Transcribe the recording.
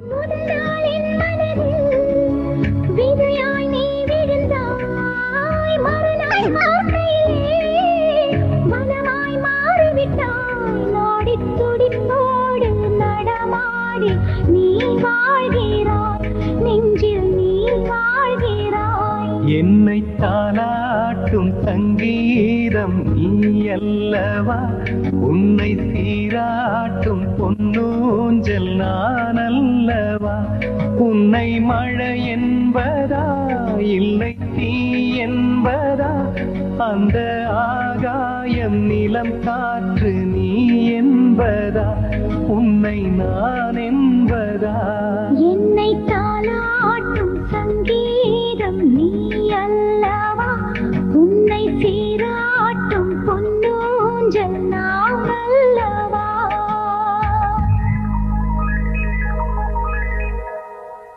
முதல் நாளின் மனதில் விதையாய் நீ விழுந்தாய், மறுநாள் வாழ்க்கையிலே மனமாய் மாறிவிட்டாய். நாடித் துடிப்போடு நடமாடி நீ வாழ்கிறாய், நெஞ்சில் நீ வாழ்கிறாய். என்னை தாலாட்டும் சங்கீதம் நீ அல்லவா, உன்னை சீராட்டும் பொன்னூஞ்சல் நான் அல்லவா. உன்னை மழை என்பதா இல்லை தீ என்பதா, அந்த ஆகாயம் நிலம் காற்று நீ என்பதா, உன்னை நான் என்பதா.